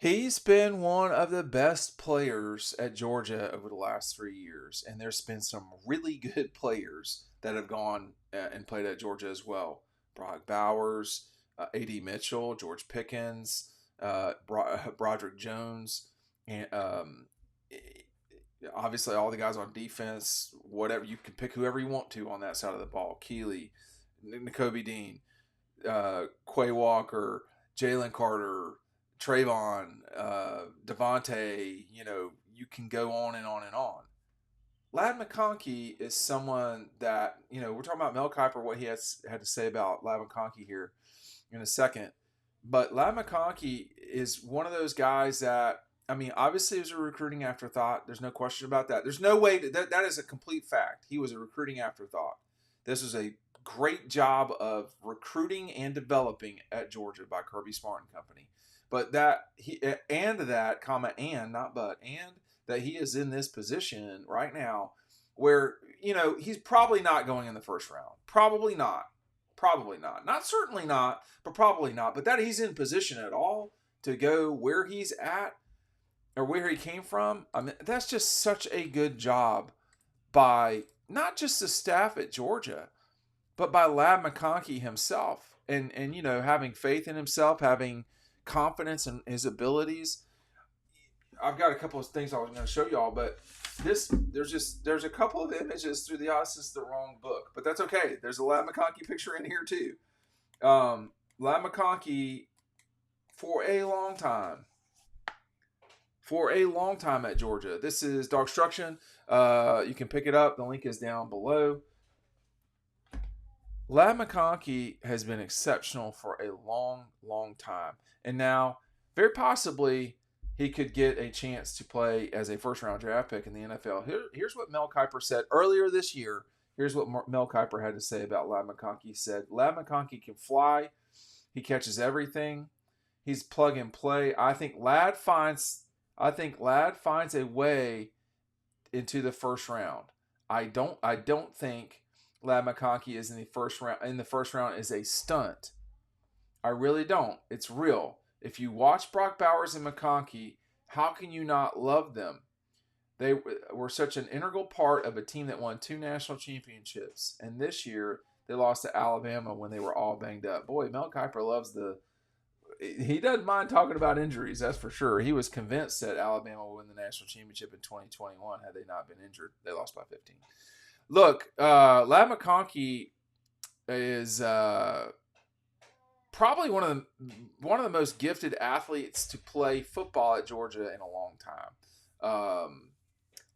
He's been one of the best players at Georgia over the last 3 years, and there's been some really good players that have gone and played at Georgia as well. Brock Bowers, A.D. Mitchell, George Pickens, Broderick Jones, and obviously all the guys on defense. Whatever you can pick, whoever you want to on that side of the ball. Keeley, N'Kobe Dean, Quay Walker, Jalen Carter, Trayvon, Devontae, you can go on and on and on. Lad McConkey is someone that, we're talking about Mel Kiper, what he had to say about Lad McConkey here in a second. But Lad McConkey is one of those guys that, obviously it was a recruiting afterthought. There's no question about that. There's no way that is a complete fact. He was a recruiting afterthought. This was a great job of recruiting and developing at Georgia by Kirby Smart and company. But that he is in this position right now where, he's probably not going in the first round. Probably not. Probably not. Not certainly not, but probably not. But that he's in position at all to go where he's at or where he came from, that's just such a good job by not just the staff at Georgia, but by Lad McConkey himself. And having faith in himself, having confidence in his abilities. I've got a couple of things I was going to show y'all, but there's a couple of images through the This is the wrong book, but that's okay. There's a Lad McConkey picture in here too. Lad McConkey for a long time at Georgia. This is Dogstruction. You can pick it up. The link is down below. Lad McConkey has been exceptional for a long, long time. And now, very possibly, he could get a chance to play as a first-round draft pick in the NFL. Here's what Mel Kiper said earlier this year. Here's what Mel Kiper had to say about Lad McConkey. He said, Lad McConkey can fly. He catches everything. He's plug and play. I think Lad finds a way into the first round. I don't think Lad McConkey is in the first round is a stunt. I really don't. It's real. If you watch Brock Bowers and McConkey, how can you not love them? They were such an integral part of a team that won 2 national championships. And this year, they lost to Alabama when they were all banged up. Boy, Mel Kiper loves he doesn't mind talking about injuries, that's for sure. He was convinced that Alabama would win the national championship in 2021 had they not been injured. They lost by 15. Look, Lad McConkey is probably one of the most gifted athletes to play football at Georgia in a long time.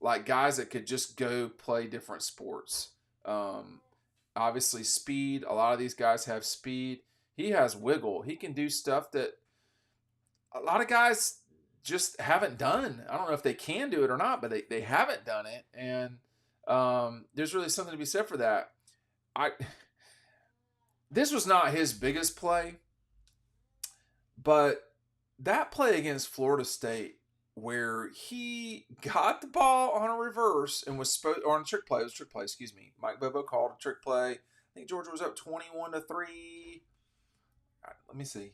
Like guys that could just go play different sports. Obviously, speed. A lot of these guys have speed. He has wiggle. He can do stuff that a lot of guys just haven't done. I don't know if they can do it or not, but they haven't done it. And there's really something to be said for that. This was not his biggest play, but that play against Florida State where he got the ball on a reverse and on a trick play. It was a trick play, excuse me. Mike Bobo called a trick play. I think Georgia was up 21-3. Let me see.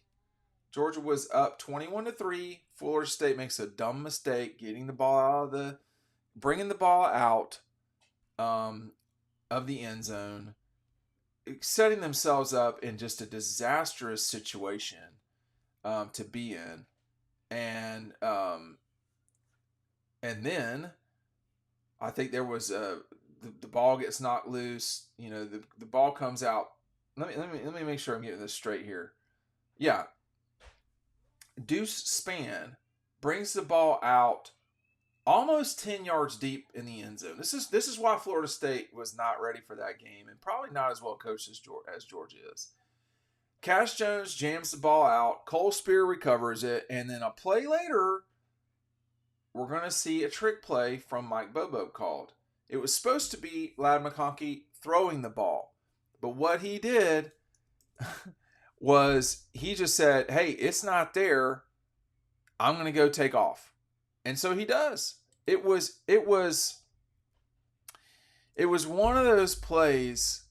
Georgia was up 21-3. Florida State makes a dumb mistake bringing the ball out of the end zone, setting themselves up in just a disastrous situation to be in. And then I think there was the ball gets knocked loose. The ball comes out. Let me make sure I'm getting this straight here. Yeah. Deuce Spann brings the ball out almost 10 yards deep in the end zone. This is why Florida State was not ready for that game and probably not as well coached as Georgia is. Cash Jones jams the ball out. Cole Spear recovers it. And then a play later, we're going to see a trick play from Mike Bobo called. It was supposed to be Lad McConkey throwing the ball. But what he did was he just said, hey, it's not there. I'm going to go take off. And so he does. It was one of those plays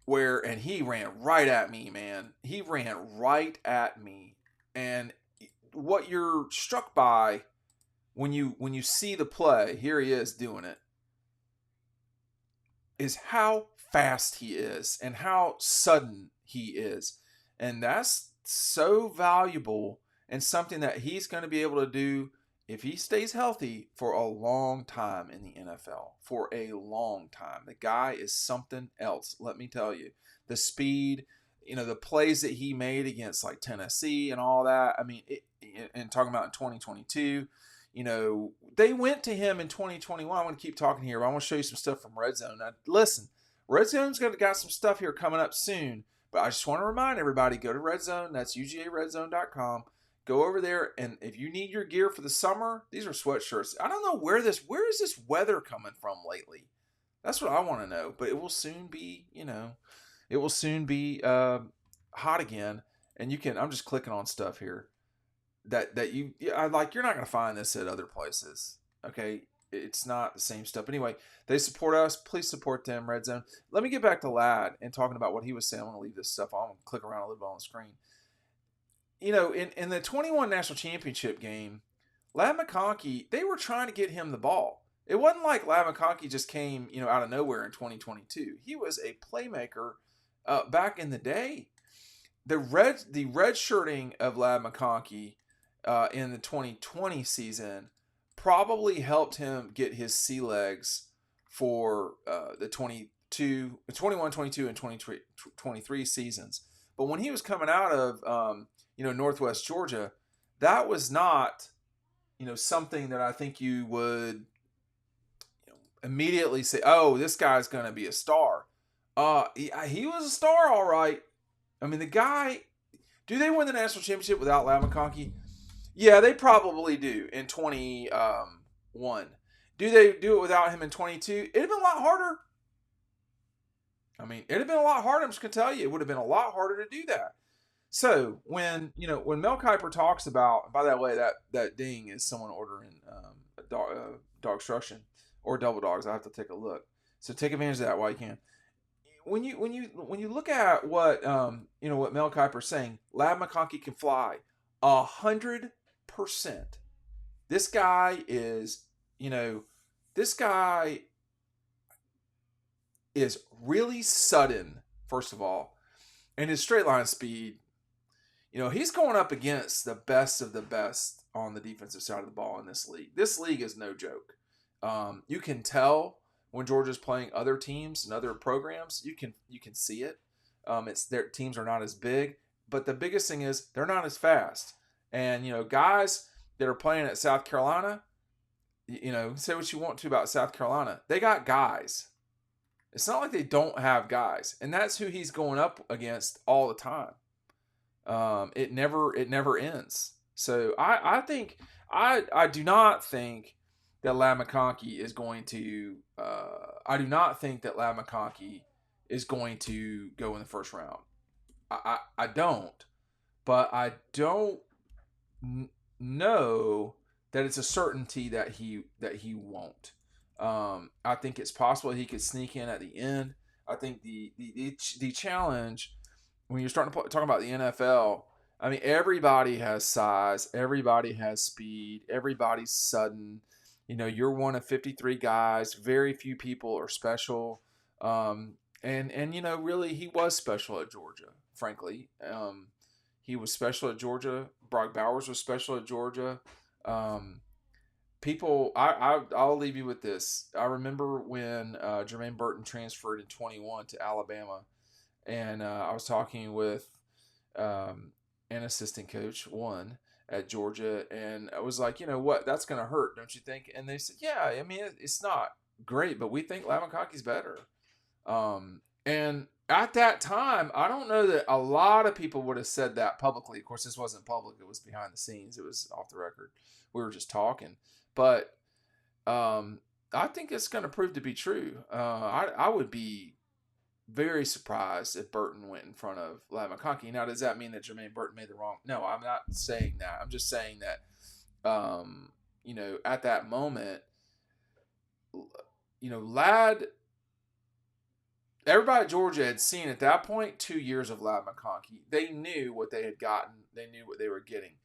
where, and he ran right at me, man. He ran right at me. And what you're struck by when you see the play, here he is doing it, is how fast he is and how sudden he is. And that's so valuable and something that he's going to be able to do if he stays healthy for a long time in the NFL. For a long time. The guy is something else, let me tell you. The speed, the plays that he made against like Tennessee and all that. I mean, and talking about in 2022, they went to him in 2021. I want to keep talking here, but I want to show you some stuff from Red Zone. Now, listen, Red Zone's got some stuff here coming up soon, but I just want to remind everybody, go to Red Zone. That's ugaredzone.com. Go over there, and if you need your gear for the summer, these are sweatshirts. I don't know where is this weather coming from lately? That's what I want to know, but it will soon be, hot again, and I'm just clicking on stuff here. You're not going to find this at other places. Okay, it's not the same stuff. Anyway, they support us. Please support them, Red Zone. Let me get back to Ladd and talking about what he was saying. I'm going to leave this stuff on. I'm going to click around a little bit on the screen. In the 21 national championship game, Ladd McConkey, they were trying to get him the ball. It wasn't like Ladd McConkey just came, out of nowhere in 2022. He was a playmaker back in the day. The red shirting of Ladd McConkey in the 2020 season probably helped him get his sea legs for the 21, 22, and 23 seasons. But when he was coming out of Northwest Georgia, that was not something that I think you would immediately say, oh, this guy's going to be a star. He was a star, all right. I mean, the guy, do they win the national championship without Ladd McConkey? Yeah, they probably do in 21. Do they do it without him in 22? It'd have been a lot harder. I mean, it'd have been a lot harder. I'm just going to tell you, it would have been a lot harder to do that. So when Mel Kiper talks about, by that way, that ding is someone ordering a dog instruction or double dogs. I have to take a look. So take advantage of that while you can. When you look at what what Mel Kiper's saying, Ladd McConkey can fly 100%. This guy is really sudden, first of all, and his straight line speed. He's going up against the best of the best on the defensive side of the ball in this league. This league is no joke. You can tell when Georgia's playing other teams and other programs. You can see it. It's their teams are not as big, but the biggest thing is they're not as fast. And guys that are playing at South Carolina, say what you want to about South Carolina, they got guys. It's not like they don't have guys, and that's who he's going up against all the time. It never ends. So I think I do not think that Ladd McConkey is going to. I do not think that Ladd McConkey is going to go in the first round. I don't, but I don't know that it's a certainty that he won't. I think it's possible he could sneak in at the end. I think the challenge when you're starting to talk about the NFL, I mean, everybody has size, everybody has speed, everybody's sudden. You're one of 53 guys. Very few people are special. And really, he was special at Georgia, frankly. He was special at Georgia. Brock Bowers was special at Georgia. I'll leave you with this. I remember when Jermaine Burton transferred in 21 to Alabama, and I was talking with an assistant coach, at Georgia, and I was like, what, that's going to hurt, don't you think? And they said, yeah, I mean, it's not great, but we think Ladd McConkey's better. And at that time, I don't know that a lot of people would have said that publicly. Of course, this wasn't public. It was behind the scenes. It was off the record. We were just talking. But I think it's going to prove to be true. I would be very surprised if Burton went in front of Ladd McConkey. Now, does that mean that Jermaine Burton made the wrong? No, I'm not saying that. I'm just saying that, at that moment, Ladd, everybody at Georgia had seen at that point 2 years of Ladd McConkey. They knew what they had gotten. They knew what they were getting.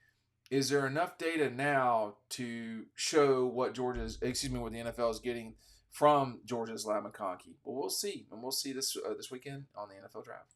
is there enough data now to show what what the NFL is getting from Georgia's lab McConkey? Well, we'll see, and we'll see this weekend on the NFL Draft.